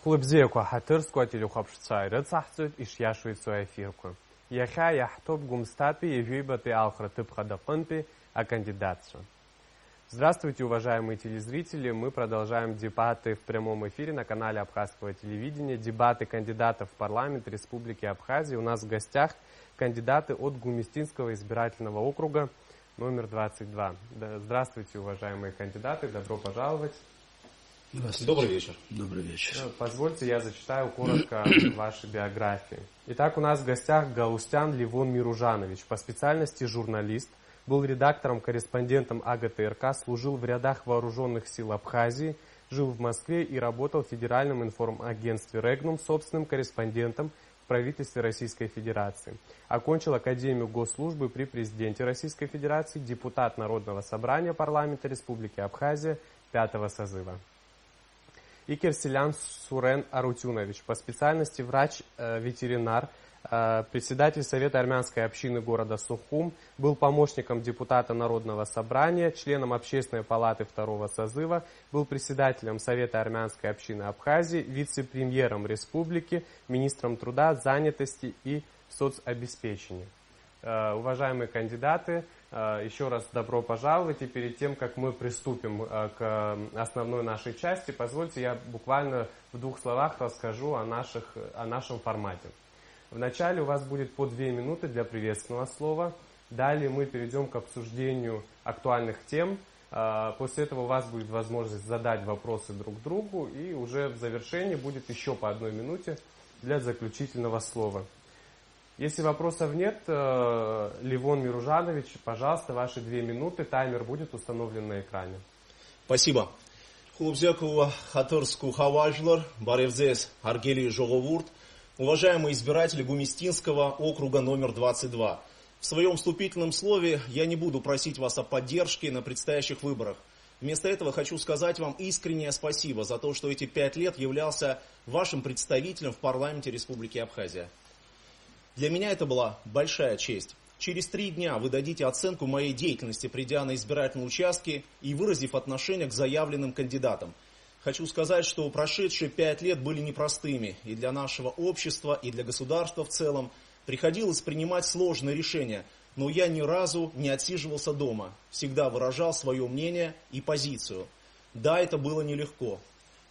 Хлыбзеку хатырску ателюхапшцай рыцахцут ишьяшуицу эфирку. Яха яхтоп гумстапи евюйбаты алхратыпха дакынпи а кандидатцу. Здравствуйте, уважаемые телезрители. Мы продолжаем дебаты в прямом эфире на канале Абхазского телевидения. Дебаты кандидатов в парламент Республики Абхазия. У нас в гостях кандидаты от Гумистинского избирательного округа номер 22. Здравствуйте, уважаемые кандидаты. Добро пожаловать. Здравствуйте. Добрый вечер. Добрый вечер. Позвольте, я зачитаю коротко ваши биографии. Итак, у нас в гостях Галустян Левон Миружанович. По специальности журналист. Был редактором-корреспондентом АГТРК, служил в рядах вооруженных сил Абхазии, жил в Москве и работал в Федеральном информагентстве «Регнум» собственным корреспондентом в правительстве Российской Федерации. Окончил Академию госслужбы при президенте Российской Федерации, депутат Народного собрания парламента Республики Абхазия 5-го созыва. И Керселян Сурен Арутюнович. По специальности врач-ветеринар, председатель Совета армянской общины города Сухум, был помощником депутата Народного собрания, членом Общественной палаты 2-го созыва, был председателем Совета армянской общины Абхазии, вице-премьером республики, министром труда, занятости и соцобеспечения. Уважаемые кандидаты, еще раз добро пожаловать. И перед тем, как мы приступим к основной нашей части, позвольте я буквально в 2 словах расскажу о нашем формате. Вначале у вас будет по 2 минуты для приветственного слова. Далее мы перейдем к обсуждению актуальных тем. После этого у вас будет возможность задать вопросы друг другу. И уже в завершении будет еще по 1 минуте для заключительного слова. Если вопросов нет, Левон Миружанович, пожалуйста, ваши 2 минуты. Таймер будет установлен на экране. Спасибо. Хлубзякова Хатырску Хаважлар, Баревзес Аргели Жоговурт. Уважаемые избиратели Гумистинского округа номер 22, в своем вступительном слове я не буду просить вас о поддержке на предстоящих выборах. Вместо этого хочу сказать вам искреннее спасибо за то, что эти 5 лет являлся вашим представителем в парламенте Республики Абхазия. Для меня это была большая честь. Через 3 дня вы дадите оценку моей деятельности, придя на избирательные участки и выразив отношение к заявленным кандидатам. Хочу сказать, что прошедшие 5 лет были непростыми и для нашего общества, и для государства в целом. Приходилось принимать сложные решения, но я ни разу не отсиживался дома, всегда выражал свое мнение и позицию. Да, это было нелегко,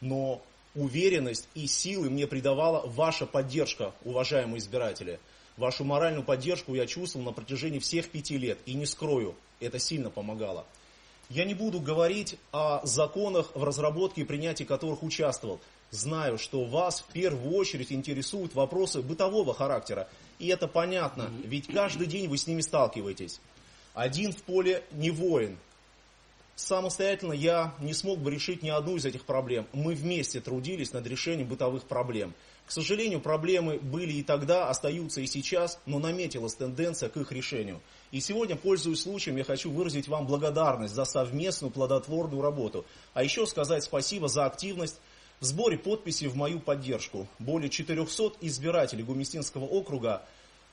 но уверенность и силы мне придавала ваша поддержка, уважаемые избиратели. Вашу моральную поддержку я чувствовал на протяжении всех 5 лет, и не скрою, это сильно помогало. Я не буду говорить о законах, в разработке и принятии которых участвовал. Знаю, что вас в первую очередь интересуют вопросы бытового характера. И это понятно, ведь каждый день вы с ними сталкиваетесь. Один в поле не воин. Самостоятельно я не смог бы решить ни одну из этих проблем. Мы вместе трудились над решением бытовых проблем. К сожалению, проблемы были и тогда, остаются и сейчас, но наметилась тенденция к их решению. И сегодня, пользуясь случаем, я хочу выразить вам благодарность за совместную плодотворную работу. А еще сказать спасибо за активность в сборе подписей в мою поддержку. Более 400 избирателей Гумистинского округа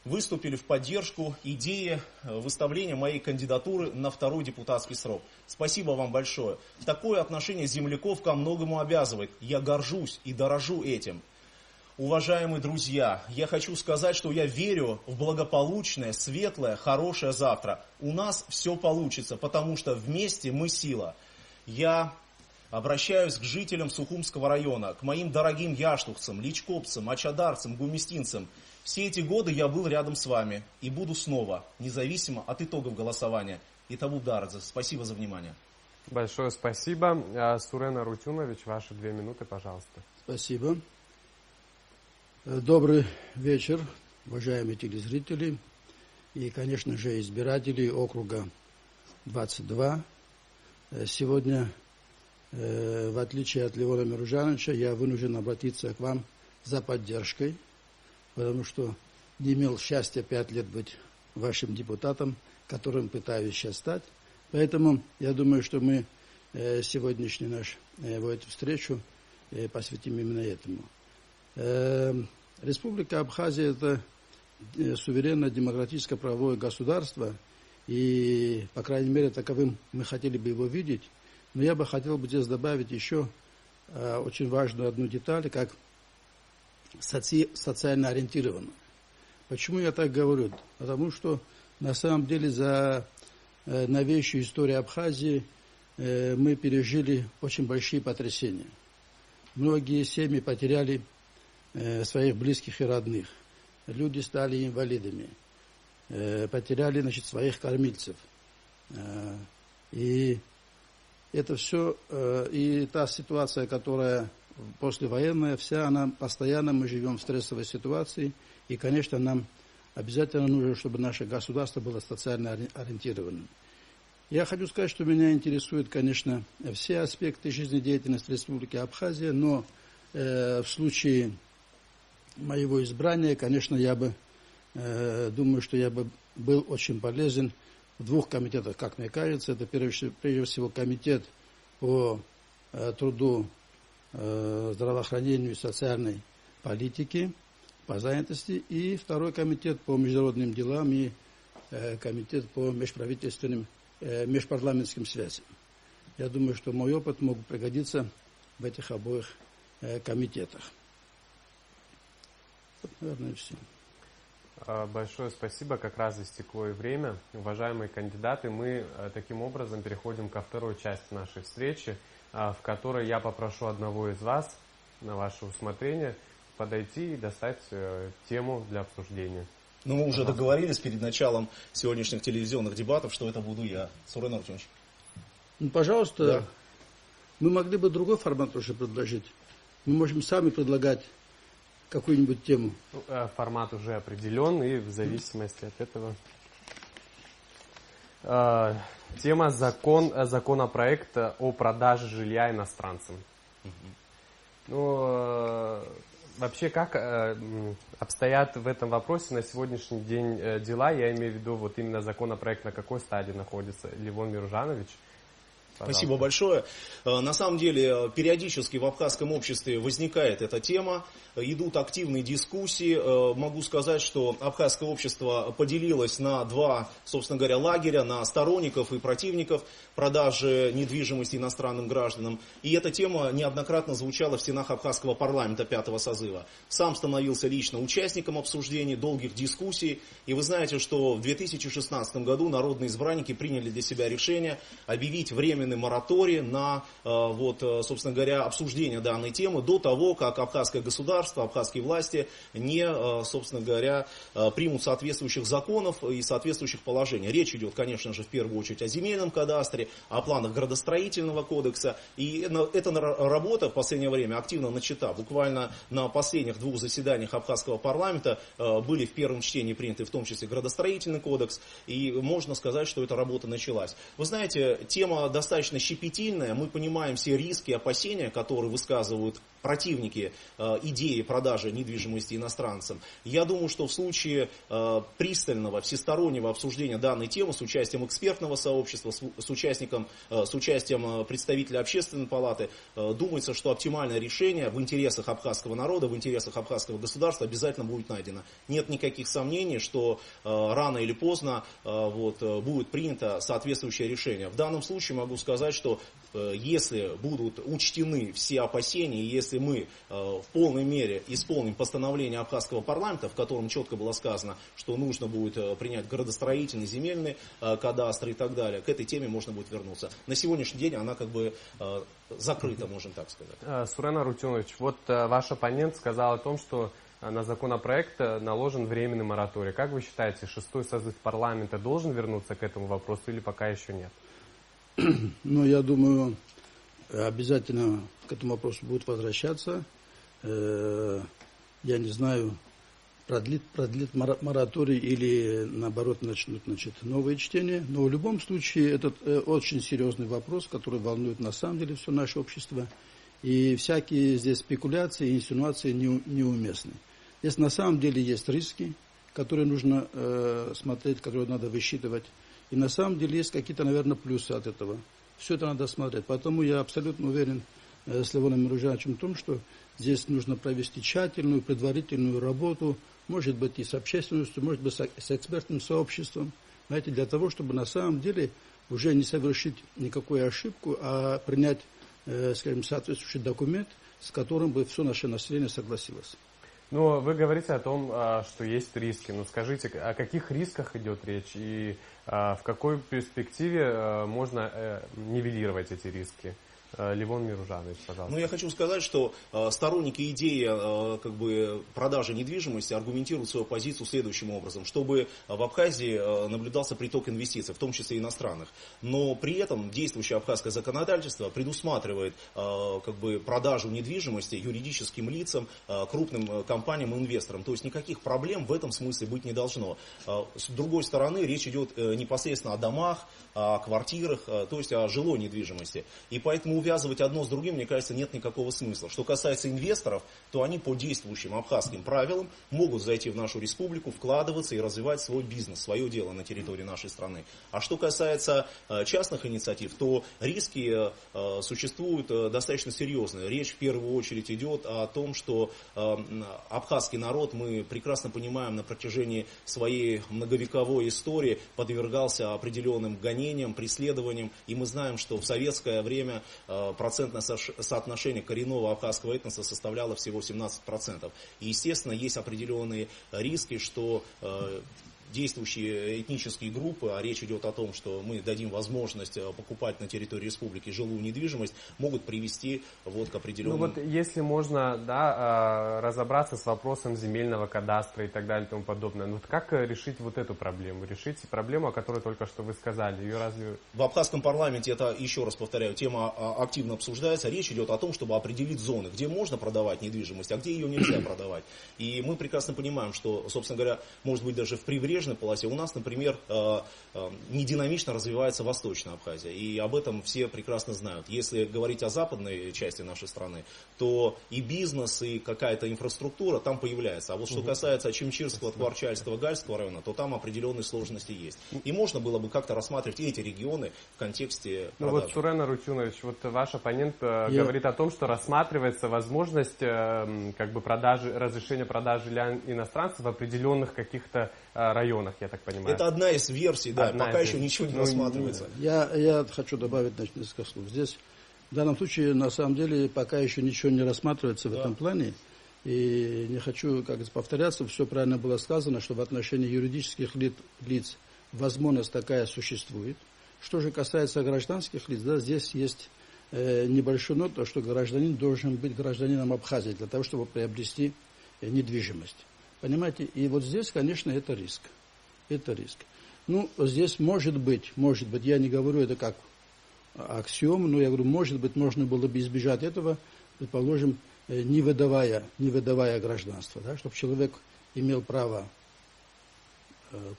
выступили в поддержку идеи выставления моей кандидатуры на 2-й депутатский срок. Спасибо вам большое. Такое отношение земляков ко многому обязывает. Я горжусь и дорожу этим. Уважаемые друзья, я хочу сказать, что я верю в благополучное, светлое, хорошее завтра. У нас все получится, потому что вместе мы сила. Я обращаюсь к жителям Сухумского района, к моим дорогим яштухцам, личкопцам, ачадарцам, гумистинцам. Все эти годы я был рядом с вами и буду снова, независимо от итогов голосования. Итабу Дардзе. Спасибо за внимание. Большое спасибо. Сурен Арутюнович, ваши 2 минуты, пожалуйста. Спасибо. Добрый вечер, уважаемые телезрители и, конечно же, избиратели округа 22. Сегодня, в отличие от Левона Миружановича, я вынужден обратиться к вам за поддержкой, потому что не имел счастья 5 лет быть вашим депутатом, которым пытаюсь сейчас стать. Поэтому я думаю, что мы сегодняшнюю нашу эту встречу посвятим именно этому. Республика Абхазия – это суверенное демократическое правовое государство, и, по крайней мере, таковым мы хотели бы его видеть. Но я бы хотел здесь добавить еще очень важную одну деталь, как социально ориентировано. Почему я так говорю? Потому что на самом деле за новейшую историю Абхазии мы пережили очень большие потрясения. Многие семьи потеряли своих близких и родных. Люди стали инвалидами. Потеряли, значит, своих кормильцев. И это все, и та ситуация, которая послевоенная, вся она постоянно, мы живем в стрессовой ситуации, и, конечно, нам обязательно нужно, чтобы наше государство было социально ориентированным. Я хочу сказать, что меня интересуют, конечно, все аспекты жизнедеятельности Республики Абхазия, но в случае моего избрания, конечно, я бы, думаю, что я бы был очень полезен в двух комитетах, как мне кажется. Это прежде всего комитет по труду, здравоохранению и социальной политике, по занятости, и второй комитет по международным делам и комитет по межпарламентским связям. Я думаю, что мой опыт мог пригодиться в этих обоих комитетах. Вот, наверное, и все. Большое спасибо, как раз истекло и время. Уважаемые кандидаты, мы таким образом переходим ко второй части нашей встречи, в которой я попрошу одного из вас, на ваше усмотрение, подойти и достать тему для обсуждения. Ну, мы уже договорились перед началом сегодняшних телевизионных дебатов, что это буду я. Сурен Артемович. Ну, пожалуйста, да. Мы могли бы другой формат тоже предложить. Мы можем сами предлагать какую-нибудь тему. Формат уже определен, и в зависимости от этого. Тема законопроект о продаже жилья иностранцам. Ну, вообще, как обстоят в этом вопросе на сегодняшний день дела? Я имею в виду, вот именно законопроект на какой стадии находится? Левон Миружанович. Пожалуйста. Спасибо большое. На самом деле, периодически в абхазском обществе возникает эта тема, идут активные дискуссии. Могу сказать, что абхазское общество поделилось на два, собственно говоря, лагеря, на сторонников и противников продажи недвижимости иностранным гражданам. И эта тема неоднократно звучала в стенах абхазского парламента 5-го созыва. Сам становился лично участником обсуждений, долгих дискуссий. И вы знаете, что в 2016 году народные избранники приняли для себя решение объявить временный мораторий на, собственно говоря, обсуждение данной темы до того, как абхазское государство, абхазские власти не, собственно говоря, примут соответствующих законов и соответствующих положений. Речь идет, конечно же, в первую очередь о земельном кадастре, о планах градостроительного кодекса. И эта работа в последнее время активно начата. Буквально на последних двух заседаниях абхазского парламента были в первом чтении приняты в том числе градостроительный кодекс. И можно сказать, что эта работа началась. Вы знаете, тема достаточно щепетильная. Мы понимаем все риски и опасения, которые высказывают противники идеи продажи недвижимости иностранцам. Я думаю, что в случае пристального, всестороннего обсуждения данной темы с участием экспертного сообщества, с участием представителя общественной палаты, думается, что оптимальное решение в интересах абхазского народа, в интересах абхазского государства обязательно будет найдено. Нет никаких сомнений, что рано или поздно будет принято соответствующее решение. В данном случае могу сказать, что если будут учтены все опасения, и если мы в полной мере исполним постановление абхазского парламента, в котором четко было сказано, что нужно будет принять градостроительный, земельный кадастр и так далее, к этой теме можно будет вернуться. На сегодняшний день она как бы закрыта, можем так сказать. Сурен Арутюнович, вот ваш оппонент сказал о том, что на законопроект наложен временный мораторий. Как вы считаете, 6-й созыв парламента должен вернуться к этому вопросу или пока еще нет? Ну, я думаю, обязательно к этому вопросу будут возвращаться. Я не знаю, продлит мораторий или, наоборот, начнут новые чтения. Но в любом случае, это очень серьезный вопрос, который волнует на самом деле все наше общество. И всякие здесь спекуляции и инсинуации неуместны. Здесь на самом деле есть риски, которые нужно смотреть, которые надо высчитывать. И на самом деле есть какие-то, наверное, плюсы от этого. Все это надо смотреть. Поэтому я абсолютно уверен с Левоном Миружановичем в том, что здесь нужно провести тщательную, предварительную работу, может быть и с общественностью, может быть с экспертным сообществом, знаете, для того, чтобы на самом деле уже не совершить никакую ошибку, а принять, скажем, соответствующий документ, с которым бы все наше население согласилось. Но вы говорите о том, что есть риски. Но скажите, о каких рисках идет речь и в какой перспективе можно нивелировать эти риски? Левон Миружанович, пожалуйста. Ну, я хочу сказать, что сторонники идеи продажи недвижимости аргументируют свою позицию следующим образом, чтобы в Абхазии наблюдался приток инвестиций, в том числе иностранных. Но при этом действующее абхазское законодательство предусматривает продажу недвижимости юридическим лицам, крупным компаниям и инвесторам. То есть никаких проблем в этом смысле быть не должно. С другой стороны, речь идет непосредственно о домах, о квартирах, то есть о жилой недвижимости. И поэтому увязывать одно с другим, мне кажется, нет никакого смысла. Что касается инвесторов, то они по действующим абхазским правилам могут зайти в нашу республику, вкладываться и развивать свой бизнес, свое дело на территории нашей страны. А что касается частных инициатив, то риски существуют достаточно серьезные. Речь в первую очередь идет о том, что абхазский народ, мы прекрасно понимаем, на протяжении своей многовековой истории подвергался определенным гонениям, преследованиям. И мы знаем, что в советское время процентное соотношение коренного абхазского этноса составляло всего 17%. И, естественно, есть определенные риски, что действующие этнические группы, а речь идет о том, что мы дадим возможность покупать на территории республики жилую недвижимость, могут привести к определенным... Ну вот если можно разобраться с вопросом земельного кадастра и так далее и тому подобное, ну как решить вот эту проблему? Решить проблему, о которой только что вы сказали. Ее разве... В абхазском парламенте, это, еще раз повторяю, тема активно обсуждается. Речь идет о том, чтобы определить зоны, где можно продавать недвижимость, а где ее нельзя продавать. И мы прекрасно понимаем, что, собственно говоря, может быть даже в прибрежной полосе у нас, например, не динамично развивается Восточная Абхазия. И об этом все прекрасно знают. Если говорить о западной части нашей страны, то и бизнес, и какая-то инфраструктура там появляется. А вот что касается Чимчирского, Творчальского, Гальского района, то там определенные сложности есть. И можно было бы как-то рассматривать эти регионы в контексте продажи. Ну вот, Сурен Арутюнович, вот ваш оппонент говорит о том, что рассматривается возможность разрешения продажи для иностранцев в определенных каких-то районах, я так понимаю. Это одна из версий, да, пока еще ничего не рассматривается. Я хочу добавить несколько слов. Здесь, в данном случае, на самом деле, пока еще ничего не рассматривается в этом плане. И не хочу повторяться, все правильно было сказано, что в отношении юридических лиц возможность такая существует. Что же касается гражданских лиц, здесь есть небольшой нот, что гражданин должен быть гражданином Абхазии для того, чтобы приобрести недвижимость. Понимаете? И вот здесь, конечно, это риск. Это риск. Ну, здесь может быть, я не говорю это как аксиом, но я говорю, может быть, можно было бы избежать этого, предположим, не выдавая гражданство, да, чтобы человек имел право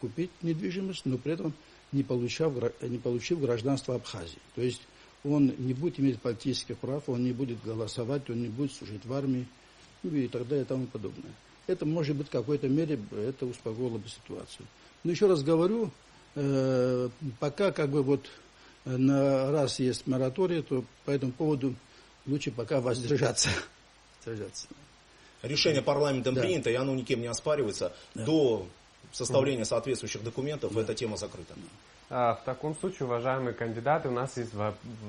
купить недвижимость, но при этом не получив гражданство Абхазии. То есть он не будет иметь политических прав, он не будет голосовать, он не будет служить в армии, и так далее и тому подобное. Это, может быть, в какой-то мере это успокоило бы ситуацию. Но еще раз говорю, пока раз есть мораторий, то по этому поводу лучше пока воздержаться. Решение парламентом принято, и оно никем не оспаривается. До составления соответствующих документов эта тема закрыта. В таком случае, уважаемые кандидаты, у нас есть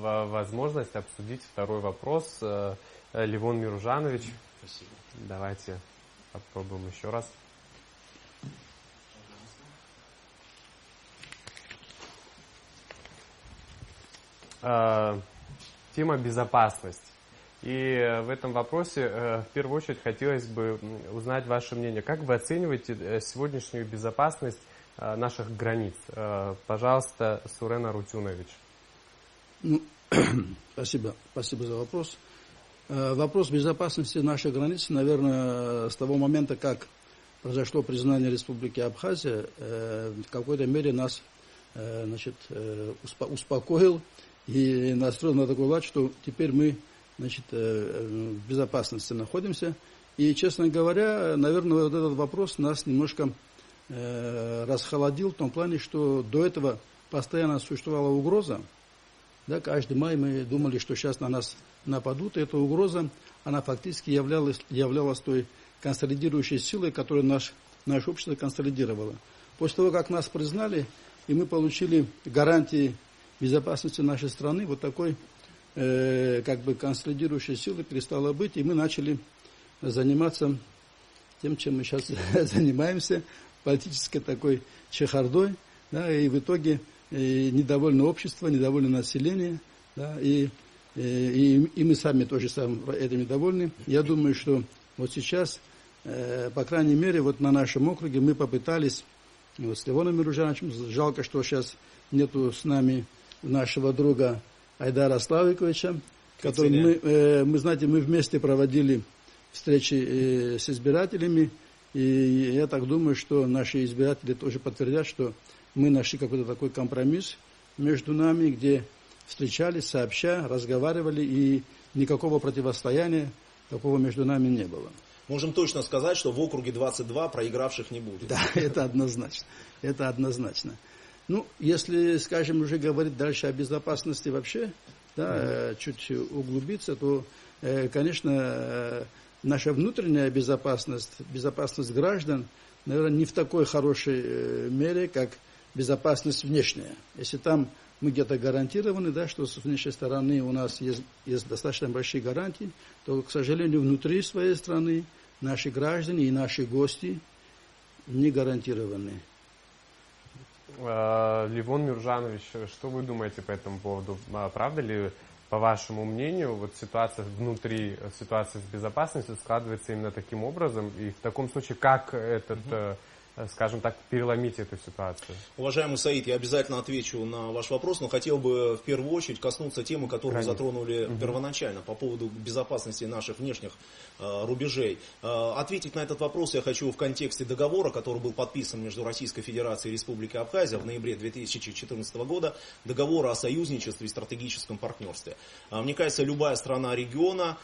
возможность обсудить второй вопрос. Левон Миружанович. Спасибо. Давайте попробуем еще раз. Тема безопасность. И в этом вопросе в первую очередь хотелось бы узнать ваше мнение. Как вы оцениваете сегодняшнюю безопасность наших границ? Пожалуйста, Сурен Арутюнович. Ну, спасибо за вопрос. Вопрос безопасности наших границ, наверное, с того момента, как произошло признание Республики Абхазия, в какой-то мере нас успокоил и настроил на такой лад, что теперь мы в безопасности находимся. И, честно говоря, наверное, вот этот вопрос нас немножко расхолодил в том плане, что до этого постоянно существовала угроза. Да, каждый май мы думали, что сейчас на нас нападут. И эта угроза, она фактически являлась той консолидирующей силой, которую наше общество консолидировало. После того, как нас признали, и мы получили гарантии безопасности нашей страны, вот такой консолидирующей силой перестало быть, и мы начали заниматься тем, чем мы сейчас занимаемся, политической такой чехардой, да, и в итоге недовольно общество, недовольно население, да, и мы сами тоже этим недовольны. Я думаю, что вот сейчас, по крайней мере, вот на нашем округе мы попытались, вот с Левоном Миружановичем, жалко, что сейчас нету с нами нашего друга Айдара Славиковича, который мы, знаете, мы вместе проводили встречи с избирателями, и я так думаю, что наши избиратели тоже подтвердят, что мы нашли какой-то такой компромисс между нами, где встречались сообща, разговаривали, и никакого противостояния такого между нами не было. Можем точно сказать, что в округе 22 проигравших не будет. Да, это однозначно. Это однозначно. Ну, если, скажем, уже говорить дальше о безопасности вообще, да, чуть углубиться, то, конечно, наша внутренняя безопасность, безопасность граждан, наверное, не в такой хорошей мере, как безопасность внешняя. Если там мы где-то гарантированы, да, что с внешней стороны у нас есть достаточно большие гарантии, то, к сожалению, внутри своей страны наши граждане и наши гости не гарантированы. Левон Миружанович, что вы думаете по этому поводу? Правда ли, по вашему мнению, вот ситуация внутри, ситуация с безопасностью складывается именно таким образом? И в таком случае, как скажем так, переломить эту ситуацию? Уважаемый Саид, я обязательно отвечу на ваш вопрос, но хотел бы в первую очередь коснуться темы, которую вы затронули первоначально по поводу безопасности наших внешних рубежей. Ответить на этот вопрос я хочу в контексте договора, который был подписан между Российской Федерацией и Республикой Абхазия в ноябре 2014 года, договора о союзничестве и стратегическом партнерстве. Мне кажется, любая страна региона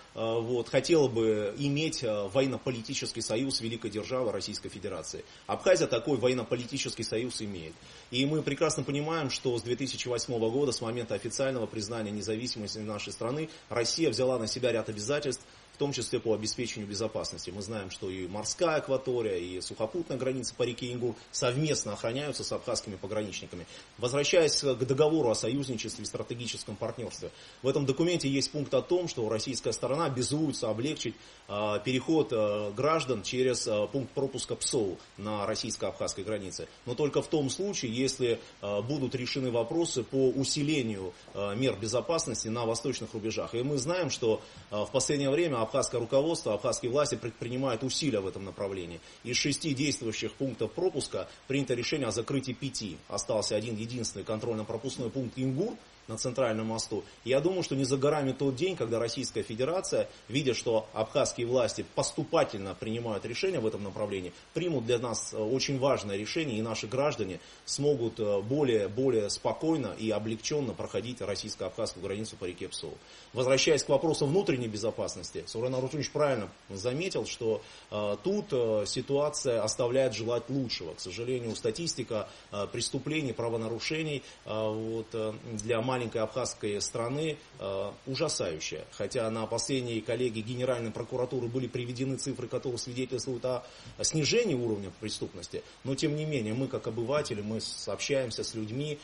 хотела бы иметь военно-политический союз с великой державой Российской Федерации. Абхазия такой военно-политический союз имеет. И мы прекрасно понимаем, что с 2008 года, с момента официального признания независимости нашей страны, Россия взяла на себя ряд обязательств, в том числе по обеспечению безопасности. Мы знаем, что и морская акватория, и сухопутная граница по реке Ингул совместно охраняются с абхазскими пограничниками. Возвращаясь к договору о союзничестве и стратегическом партнерстве, в этом документе есть пункт о том, что российская сторона обязуется облегчить переход граждан через пункт пропуска ПСОУ на российско-абхазской границе. Но только в том случае, если будут решены вопросы по усилению мер безопасности на восточных рубежах. И мы знаем, что в последнее время абхазское руководство, абхазские власти предпринимают усилия в этом направлении. Из 6 действующих пунктов пропуска принято решение о закрытии 5. Остался один единственный контрольно-пропускной пункт Ингур на центральном мосту. Я думаю, что не за горами тот день, когда Российская Федерация, видя, что абхазские власти поступательно принимают решения в этом направлении, примут для нас очень важное решение, и наши граждане смогут более спокойно и облегченно проходить российско-абхазскую границу по реке Псоу. Возвращаясь к вопросу внутренней безопасности, Сурен Арутюнович правильно заметил, что тут ситуация оставляет желать лучшего. К сожалению, статистика преступлений, правонарушений для маленькой абхазской страны ужасающая. Хотя на последней коллегии Генеральной прокуратуры были приведены цифры, которые свидетельствуют о снижении уровня преступности. Но тем не менее, мы как обыватели, мы общаемся с людьми,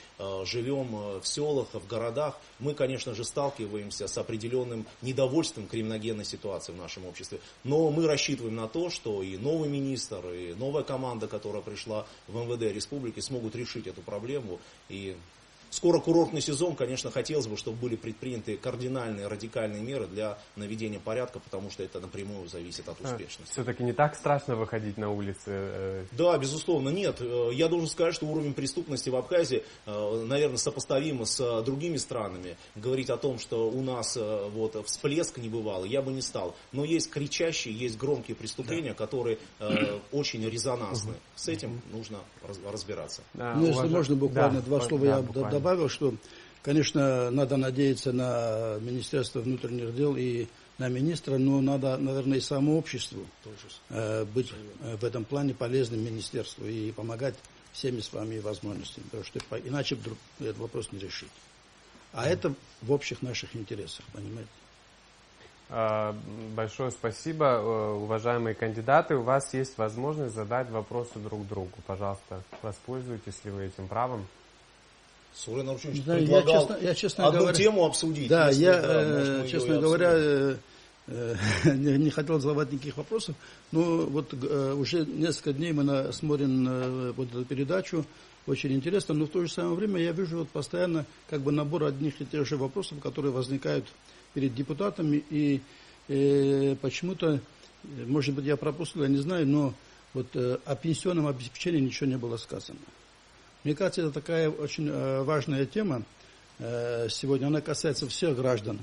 живем в селах, в городах. Мы, конечно же, сталкиваемся с определенным недовольством криминогенной ситуации в нашем обществе. Но мы рассчитываем на то, что и новый министр, и новая команда, которая пришла в МВД республики, смогут решить эту проблему. И скоро курортный сезон, конечно, хотелось бы, чтобы были предприняты кардинальные, радикальные меры для наведения порядка, потому что это напрямую зависит от успешности. Все-таки не так страшно выходить на улицы? Да, безусловно, нет. Я должен сказать, что уровень преступности в Абхазии, наверное, сопоставим с другими странами. Говорить о том, что у нас всплеск небывалый, я бы не стал. Но есть кричащие, есть громкие преступления, которые очень резонансны. С этим нужно разбираться. Если можно, буквально два слова я добавил, что, конечно, надо надеяться на Министерство внутренних дел и на министра, но надо, наверное, и самому обществу быть в этом плане полезным министерству и помогать всеми своими возможностями, потому что иначе вдруг этот вопрос не решить. А это в общих наших интересах, понимаете? Большое спасибо, уважаемые кандидаты. У вас есть возможность задать вопросы друг другу. Пожалуйста, воспользуйтесь ли вы этим правом. Сурен Арутюнович предлагал я, честно одну говоря, тему обсудить. Да, честно говоря, не хотел задавать никаких вопросов, но вот уже несколько дней мы смотрим вот эту передачу, очень интересно, но в то же самое время я вижу вот постоянно как бы набор одних и тех же вопросов, которые возникают перед депутатами, и почему-то, может быть, я пропустил, я не знаю, но вот о пенсионном обеспечении ничего не было сказано. Мне кажется, это такая очень важная тема сегодня, она касается всех граждан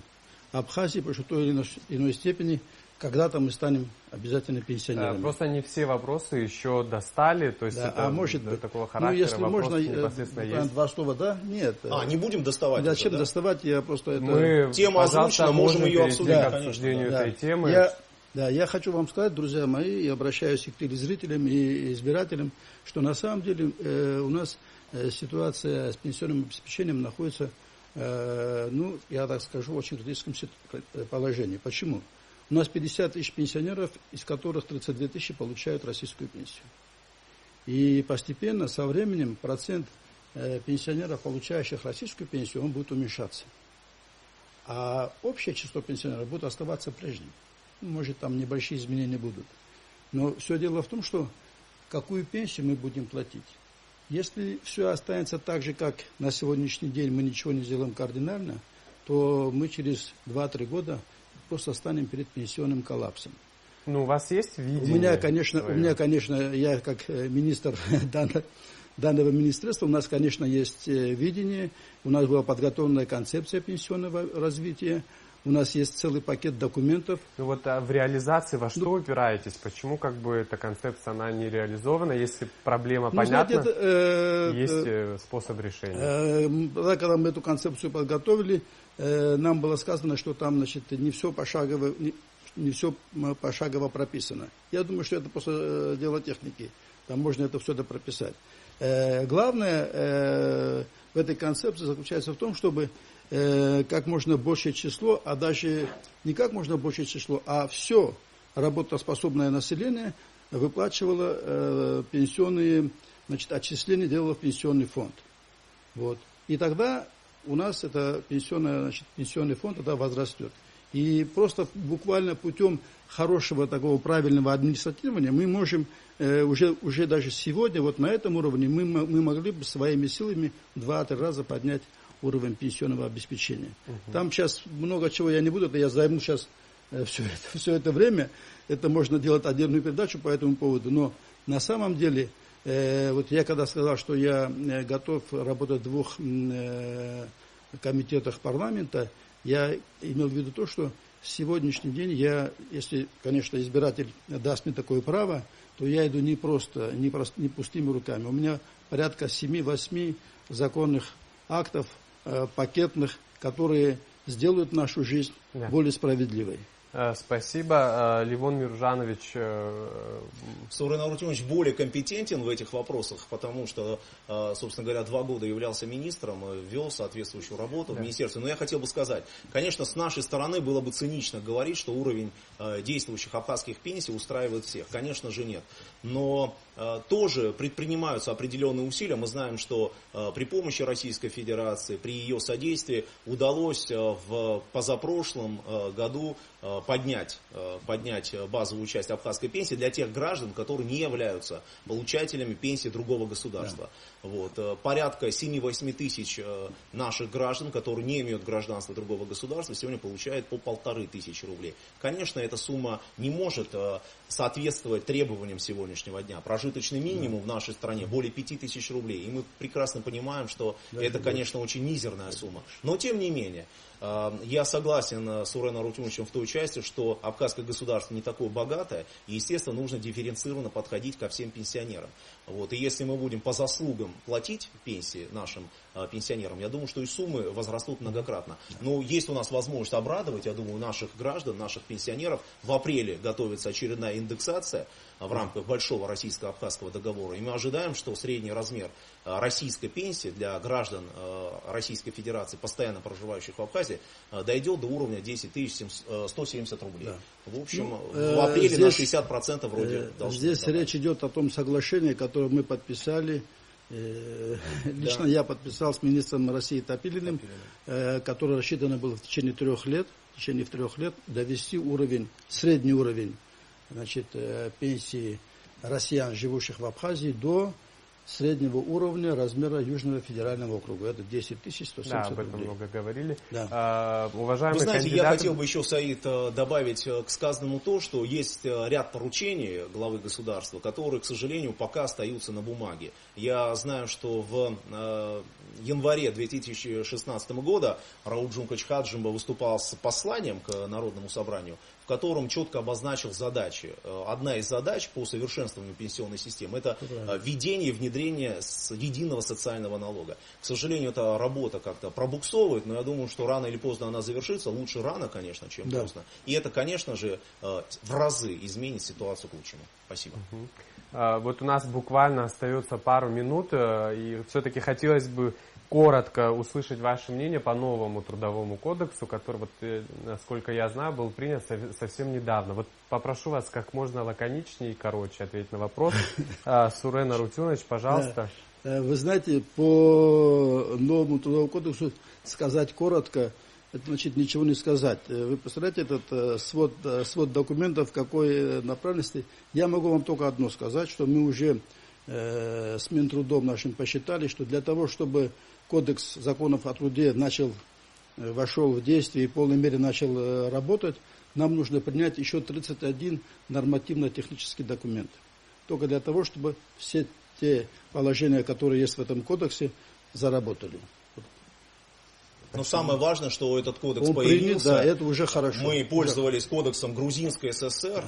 Абхазии, потому что в той или иной степени когда-то мы станем обязательно пенсионерами. Просто не все вопросы еще достали, то есть да, это может быть. такого характера если вопросы можно, непосредственно есть. Два слова, да? Нет. Не будем доставать. Зачем это, да? доставать? Я просто Мы, тема озвучена, можем ее обсудить, к конечно. обсуждению да. этой темы. Я хочу вам сказать, друзья мои, и обращаюсь и к телезрителям, и избирателям, что на самом деле у нас ситуация с пенсионным обеспечением находится, я так скажу, в очень критическом положении. Почему? У нас 50 тысяч пенсионеров, из которых 32 тысячи получают российскую пенсию. И постепенно, со временем, процент пенсионеров, получающих российскую пенсию, он будет уменьшаться. А общее число пенсионеров будет оставаться прежним. Может, там небольшие изменения будут. Но все дело в том, что какую пенсию мы будем платить. Если все останется так же, как на сегодняшний день, мы ничего не сделаем кардинально, то мы через 2-3 года просто станем перед пенсионным коллапсом. Ну, у вас есть видение? У меня, конечно, я как министр данного министерства, у нас, конечно, есть видение, у нас была подготовлена концепция пенсионного развития, у нас есть целый пакет документов. Ну вот в реализации во что упираетесь? Почему как бы эта концепция, она не реализована? Если проблема понятна, есть способ решения. Когда мы эту концепцию подготовили, нам было сказано, что там, значит, не все пошагово прописано. Я думаю, что это просто дело техники. Там можно это все прописать. Главное в этой концепции заключается в том, чтобы как можно большее число, а даже не как можно большее число, а все работоспособное население выплачивало пенсионные, значит, отчисления, делало в пенсионный фонд. Вот. И тогда у нас это пенсионный фонд тогда возрастет. И просто буквально путем хорошего такого правильного администрирования мы можем уже даже сегодня, вот на этом уровне, мы могли бы своими силами 2-3 раза поднять уровень пенсионного обеспечения. Там сейчас много чего я не буду, это я займу сейчас все это время, это можно делать отдельную передачу по этому поводу, но на самом деле, вот я когда сказал, что я готов работать в 2 комитетах парламента, я имел в виду то, что сегодняшний день я, если, конечно, избиратель даст мне такое право, то я иду не пустыми руками. У меня порядка 7-8 законных актов, пакетных, которые сделают нашу жизнь более справедливой. Спасибо. Левон Миружанович. Сурен Арутюнович более компетентен в этих вопросах, потому что, собственно говоря, 2 года являлся министром, вел соответствующую работу в министерстве. Но я хотел бы сказать, конечно, с нашей стороны было бы цинично говорить, что уровень действующих абхазских пенсий устраивает всех. Конечно же нет. Но тоже предпринимаются определенные усилия. Мы знаем, что при помощи Российской Федерации, при ее содействии удалось в позапрошлом году поднять базовую часть абхазской пенсии для тех граждан, которые не являются получателями пенсии другого государства. Да. Вот. Порядка 7-8 тысяч наших граждан, которые не имеют гражданства другого государства, сегодня получают по 1500 рублей. Конечно, эта сумма не может соответствовать требованиям сегодняшнего дня. Прожиточный минимум в нашей стране более 5000 рублей. И мы прекрасно понимаем, что это, конечно, очень мизерная сумма. Но, тем не менее, я согласен с Суреном Арутюновичем в той части, что абхазское государство не такое богатое, и, естественно, нужно дифференцированно подходить ко всем пенсионерам. Вот. И если мы будем по заслугам платить пенсии нашим пенсионерам, я думаю, что и суммы возрастут многократно. Но есть у нас возможность обрадовать, я думаю, наших граждан, наших пенсионеров. В апреле готовится очередная индексация в рамках большого российско-абхазского договора. И мы ожидаем, что средний размер российской пенсии для граждан Российской Федерации, постоянно проживающих в Абхазии, дойдет до уровня 10 170 рублей. Да. В общем, в апреле здесь, на 60% вроде должно. Здесь речь идет о том соглашении, которое мы подписали Лично я подписал с министром России Топилиным, который рассчитан был в течение 3 лет довести средний уровень, значит, пенсии россиян, живущих в Абхазии, до среднего уровня размера Южного федерального округа. Это 10 170 Да, об этом рублей. много говорили. Да. Уважаемые Вы знаете, кандидаты... я хотел бы еще, Саид, добавить к сказанному то, что есть ряд поручений главы государства, которые, к сожалению, пока остаются на бумаге. Я знаю, что в январе 2016 года Рауль Джункач Хаджимба выступал с посланием к Народному собранию, в котором четко обозначил задачи. Одна из задач по совершенствованию пенсионной системы – это введение и внедрение единого социального налога. К сожалению, эта работа как-то пробуксовывает, но я думаю, что рано или поздно она завершится. Лучше рано, конечно, чем поздно. И это, конечно же, в разы изменит ситуацию к лучшему. Спасибо. Вот у нас буквально остается пару минут, и все-таки хотелось бы коротко услышать ваше мнение по новому трудовому кодексу, который, вот, насколько я знаю, был принят совсем недавно. Вот попрошу вас как можно лаконичнее и короче ответить на вопрос. Сурен Арутюнович, пожалуйста. Вы знаете, по новому трудовому кодексу сказать коротко, это значит ничего не сказать. Вы представляете, этот свод документов какой направленности? Я могу вам только одно сказать, что мы уже с Минтрудом нашим посчитали, что для того, чтобы Кодекс законов о труде вошел в действие и в полной мере начал работать, нам нужно принять еще 31 нормативно-технический документ. Только для того, чтобы все те положения, которые есть в этом кодексе, заработали. Но самое важное, что этот кодекс Он появился. Принят, да, это уже хорошо. Мы пользовались кодексом Грузинской ССР.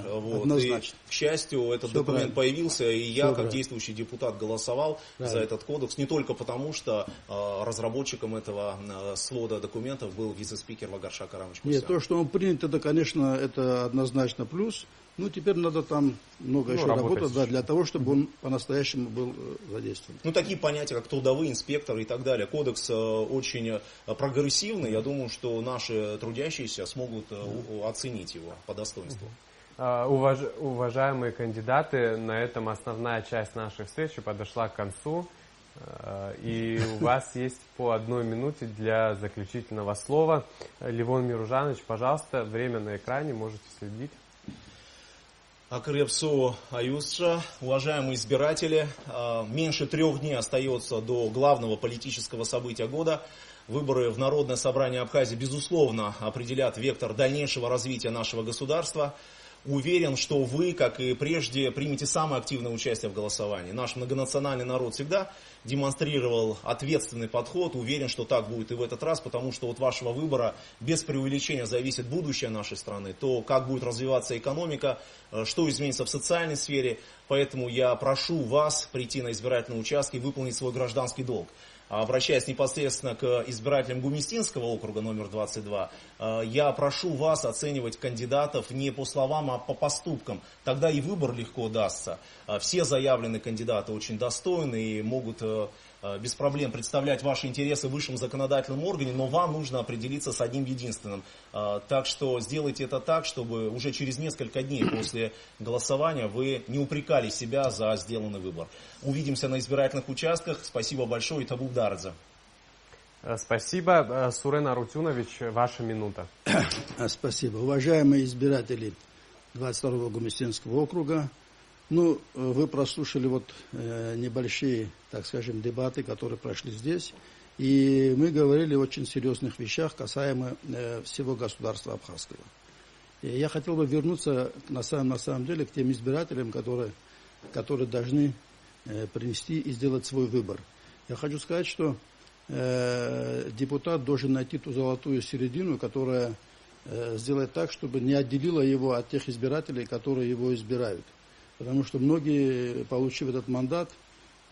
И, к счастью, этот документ появился, и я, как действующий депутат, голосовал за этот кодекс. Не только потому, что разработчиком этого свода документов был вице-спикер Вагарша Карамович Кусян. Нет, то, что он принят, это, конечно, это однозначно плюс. Ну, теперь надо там много еще работать, да, для того, чтобы он по-настоящему был задействован. Ну, такие понятия, как трудовые инспекторы и так далее. Кодекс очень прогрессивный. Я думаю, что наши трудящиеся смогут оценить его по достоинству. Уважаемые кандидаты, на этом основная часть нашей встречи подошла к концу. И у вас есть по 1 минуте для заключительного слова. Левон Миружанович, пожалуйста, время на экране, можете следить. Акрепсу Аюсша, уважаемые избиратели, меньше 3 дней остается до главного политического события года. Выборы в Народное собрание Абхазии, безусловно, определят вектор дальнейшего развития нашего государства. Уверен, что вы, как и прежде, примете самое активное участие в голосовании. Наш многонациональный народ всегда демонстрировал ответственный подход. Уверен, что так будет и в этот раз, потому что от вашего выбора без преувеличения зависит будущее нашей страны. То, как будет развиваться экономика, что изменится в социальной сфере. Поэтому я прошу вас прийти на избирательные участки и выполнить свой гражданский долг. Обращаясь непосредственно к избирателям Гумистинского округа номер 22, я прошу вас оценивать кандидатов не по словам, а по поступкам. Тогда и выбор легко дастся. Все заявленные кандидаты очень достойны и могут без проблем представлять ваши интересы в высшем законодательном органе, но вам нужно определиться с одним единственным. Так что сделайте это так, чтобы уже через несколько дней после голосования вы не упрекали себя за сделанный выбор. Увидимся на избирательных участках. Спасибо большое и табук дардзе. Спасибо. Сурен Арутюнович, ваша минута. Спасибо. Уважаемые избиратели 22-го Гумистинского округа, ну, вы прослушали небольшие, так скажем, дебаты, которые прошли здесь. И мы говорили о очень серьезных вещах, касаемо всего государства абхазского. И я хотел бы вернуться на самом деле к тем избирателям, которые должны принести и сделать свой выбор. Я хочу сказать, что депутат должен найти ту золотую середину, которая сделает так, чтобы не отделила его от тех избирателей, которые его избирают. Потому что многие, получив этот мандат,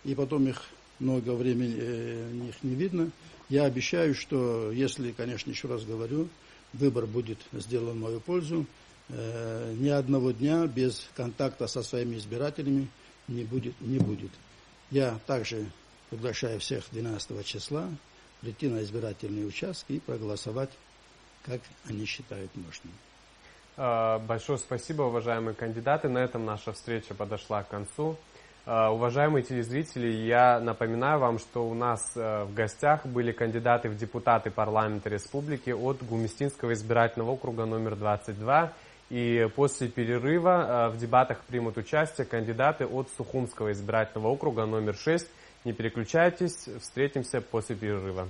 и потом их много времени их не видно, я обещаю, что если, конечно, еще раз говорю, выбор будет сделан в мою пользу, ни одного дня без контакта со своими избирателями не будет. Я также приглашаю всех 12 числа прийти на избирательные участки и проголосовать, как они считают нужным. Большое спасибо, уважаемые кандидаты. На этом наша встреча подошла к концу. Уважаемые телезрители, я напоминаю вам, что у нас в гостях были кандидаты в депутаты парламента республики от Гумистинского избирательного округа номер 22. И после перерыва в дебатах примут участие кандидаты от Сухумского избирательного округа номер 6. Не переключайтесь, встретимся после перерыва.